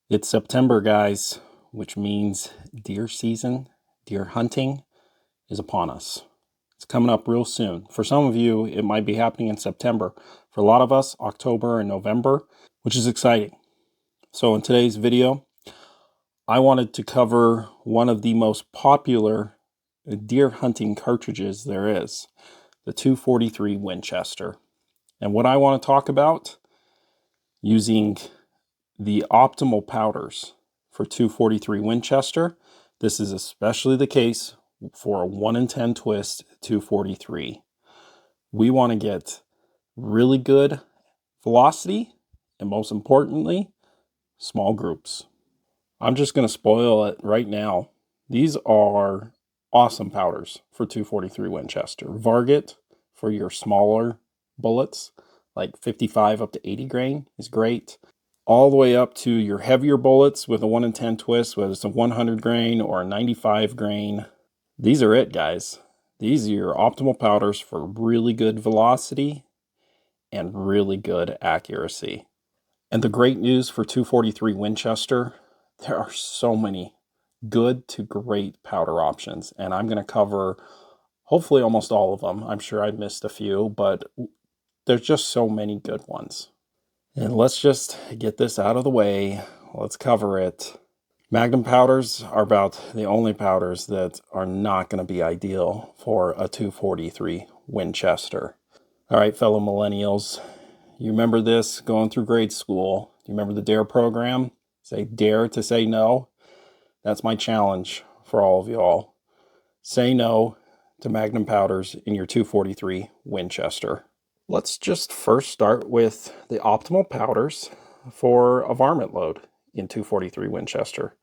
It's September, guys, which means deer season, deer hunting is upon us. It's coming up real soon. For some of you, it might be happening in September. For a lot of us, October and November, which is exciting. So in today's video, I wanted to cover one of the most popular deer hunting cartridges there is, the 243 Winchester. And what I want to talk about, using the optimal powders for 243 Winchester. This is especially the case for a 1 in 10 twist 243. We want to get really good velocity and, most importantly, small groups. I'm just going to spoil it right now. These are awesome powders for 243 Winchester. Varmint for your smaller bullets, like 55 up to 80 grain, is great. All the way up to your heavier bullets with a 1 in 10 twist, whether it's a 100 grain or a 95 grain. These are it, guys. These are your optimal powders for really good velocity and really good accuracy. And the great news for 243 Winchester, there are so many good to great powder options, and I'm going to cover hopefully almost all of them. I'm sure I missed a few, but there's just so many good ones. And let's just get this out of the way. Let's cover it. Magnum powders are about the only powders that are not going to be ideal for a 243 Winchester. All right, fellow millennials, you remember this going through grade school? Do you remember the DARE program? Say dare to say no. That's my challenge for all of y'all. Say no to Magnum powders in your 243 Winchester. Let's just first start with the optimal powders for a varmint load in 243 Winchester.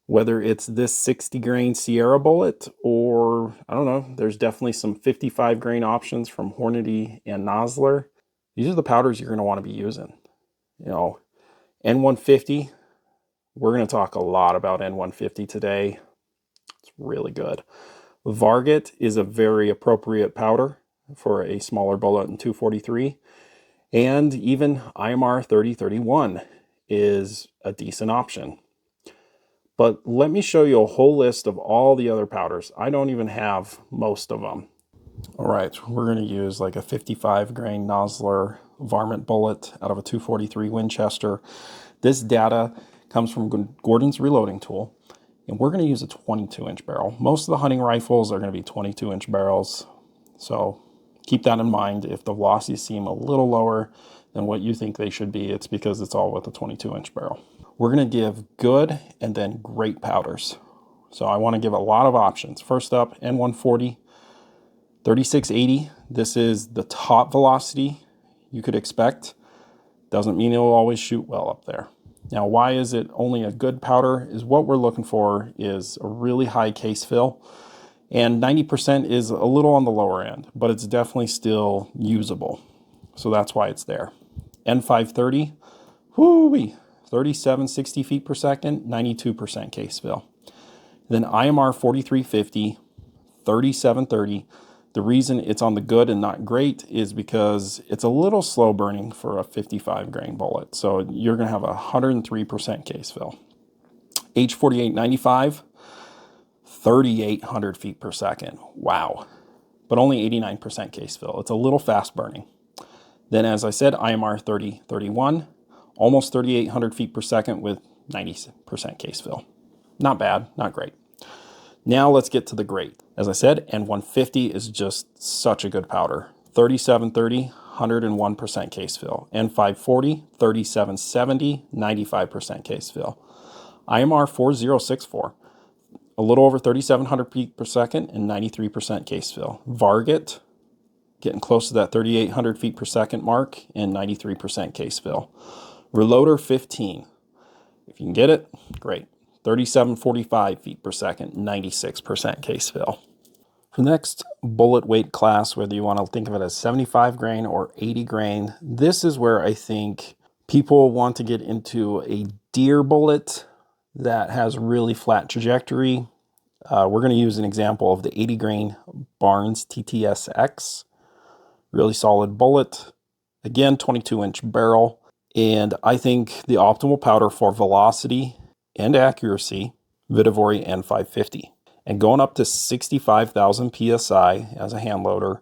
Whether it's this 60 grain Sierra bullet or, I don't know, there's definitely some 55 grain options from Hornady and Nosler. These are the powders you're going to want to be using. You know, N150, we're going to talk a lot about N150 today. It's really good. Varmint is a very appropriate powder for a smaller bullet in 243, and even IMR 3031 is a decent option. But let me show you a whole list of all the other powders. I don't even have most of them. All right, we're going to use like a 55 grain Nosler varmint bullet out of a 243 Winchester. This data comes from Gordon's reloading tool, and we're going to use a 22-inch barrel. Most of the hunting rifles are going to be 22-inch barrels, so keep that in mind. If the velocities seem a little lower than what you think they should be, it's because it's all with a 22-inch barrel. We're going to give good and then great powders. So I want to give a lot of options. First up, N140, 3680. This is the top velocity you could expect. Doesn't mean it'll always shoot well up there. Now, why is it only a good powder? Is what we're looking for is a really high case fill. And 90% is a little on the lower end, but it's definitely still usable. So that's why it's there. N530, whoo-wee, 3760 feet per second, 92% case fill. Then IMR 4350, 3730. The reason it's on the good and not great is because it's a little slow burning for a 55 grain bullet. So you're going to have a 103% case fill. H4895, 3,800 feet per second. Wow. But only 89% case fill. It's a little fast burning. Then, as I said, IMR 3031, almost 3,800 feet per second with 90% case fill. Not bad, not great. Now let's get to the great. As I said, N150 is just such a good powder. 3730, 101% case fill. N540, 3770, 95% case fill. IMR 4064, a little over 3,700 feet per second and 93% case fill. Varmint, getting close to that 3,800 feet per second mark and 93% case fill. Reloader 15, if you can get it, great. 3,745 feet per second, 96% case fill. For the next bullet weight class, whether you want to think of it as 75 grain or 80 grain, this is where I think people want to get into a deer bullet that has really flat trajectory. We're going to use an example of the 80 grain Barnes TTSX. Really solid bullet. Again, 22-inch barrel. And I think the optimal powder for velocity and accuracy, Vitivory N550. And going up to 65,000 PSI as a hand loader,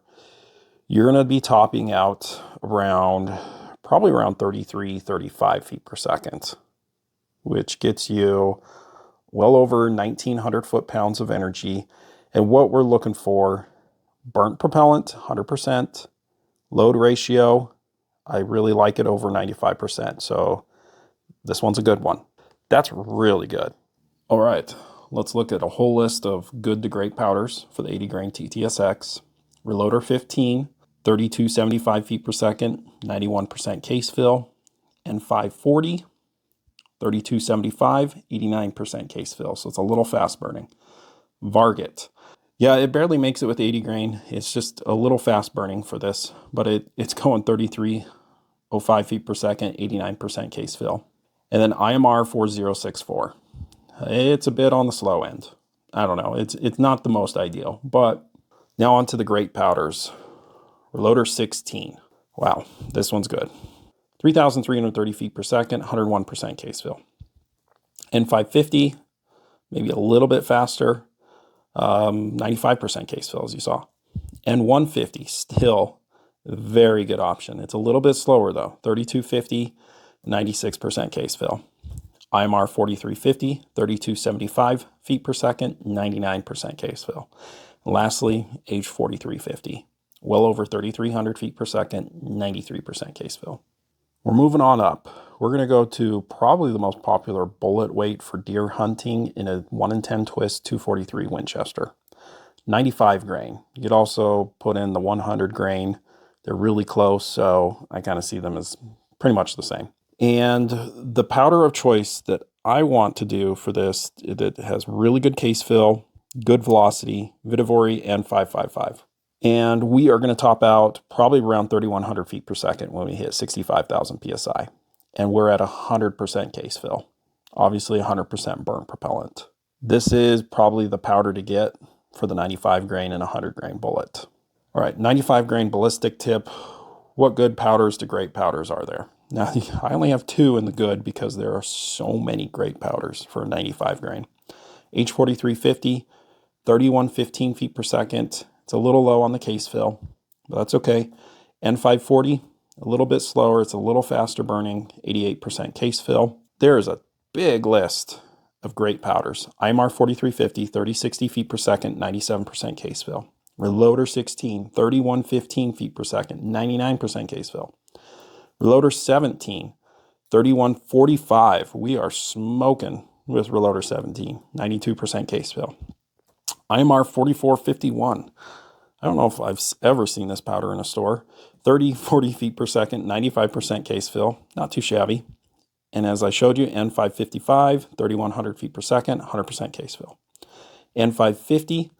you're going to be topping out probably around 33, 35 feet per second, which gets you well over 1,900 foot-pounds of energy. And what we're looking for, burnt propellant, 100%, load ratio, I really like it over 95%. So this one's a good one. That's really good. All right, let's look at a whole list of good to great powders for the 80 grain TTSX. Reloader 15, 3275 feet per second, 91% case fill. N540, 3275, 89% case fill. So it's a little fast burning. Varmint. Yeah, it barely makes it with 80 grain. It's just a little fast burning for this, but it's going 3305 feet per second, 89% case fill. And then IMR 4064. It's a bit on the slow end. I don't know. It's not the most ideal, but now on to the great powders. Reloader 16. Wow, this one's good. 3,330 feet per second, 101% case fill. N550, maybe a little bit faster, 95% case fill, as you saw. N150, still a very good option. It's a little bit slower though, 3250, 96% case fill. IMR 4350, 3275 feet per second, 99% case fill. Lastly, H4350, well over 3,300 feet per second, 93% case fill. We're moving on up. We're going to go to probably the most popular bullet weight for deer hunting in a 1 in 10 twist 243 Winchester. 95 grain. You could also put in the 100 grain. They're really close, so I kind of see them as pretty much the same. And the powder of choice that I want to do for this, that has really good case fill, good velocity, Vitivory N555. And we are going to top out probably around 3,100 feet per second when we hit 65,000 PSI. And we're at 100% case fill. Obviously 100% burnt propellant. This is probably the powder to get for the 95 grain and 100 grain bullet. All right, 95 grain ballistic tip. What good powders to great powders are there? Now, I only have 2 in the good because there are so many great powders for a 95 grain. H4350, 3115 feet per second. It's a little low on the case fill, but that's okay. N540, a little bit slower. It's a little faster burning, 88% case fill. There is a big list of great powders. IMR 4350, 3060 feet per second, 97% case fill. Reloader 16, 3115 feet per second, 99% case fill. Reloader 17, 3145. We are smoking with Reloader 17, 92% case fill. IMR 4451. I don't know if I've ever seen this powder in a store. 40 feet per second, 95% case fill. Not too shabby. And as I showed you, N555, 3,100 feet per second, 100% case fill. N550,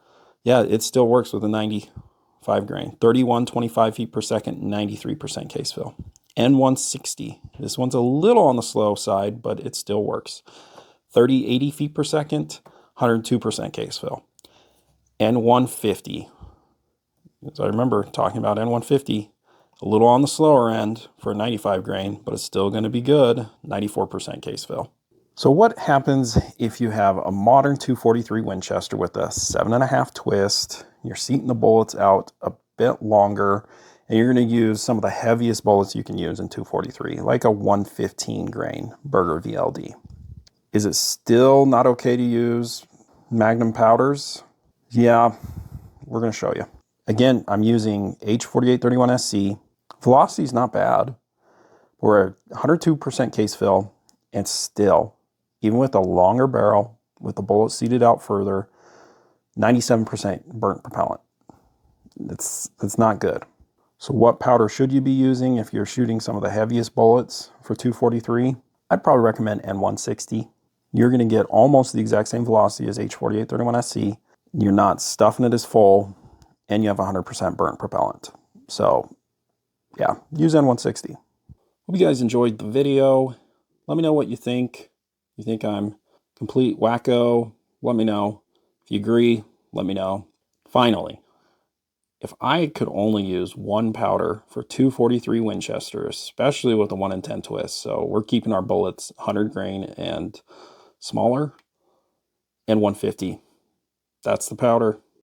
yeah, it still works with a 95 grain. 3,125 feet per second, 93% case fill. N160, this one's a little on the slow side, but it still works. 3080 feet per second, 102% case fill. N150, as I remember talking about N150, a little on the slower end for a 95 grain, but it's still going to be good, 94% case fill. So what happens if you have a modern 243 Winchester with a 7.5 twist, you're seating the bullets out a bit longer, and you're going to use some of the heaviest bullets you can use in 243, like a 115 grain Burger VLD. Is it still not okay to use Magnum powders? Yeah, we're going to show you. Again, I'm using H4831SC. Velocity is not bad. We're at 102% case fill, and still, even with a longer barrel, with the bullet seated out further, 97% burnt propellant. It's not good. So what powder should you be using if you're shooting some of the heaviest bullets for 243? I'd probably recommend N160. You're going to get almost the exact same velocity as H4831SC. You're not stuffing it as full, and you have 100% burnt propellant. So yeah, use N160. Hope you guys enjoyed the video. Let me know what you think. You think I'm complete wacko? Let me know. If you agree, let me know. Finally, if I could only use one powder for 243 Winchester, especially with a 1 in 10 twist, so we're keeping our bullets 100 grain and smaller, and 150. That's the powder.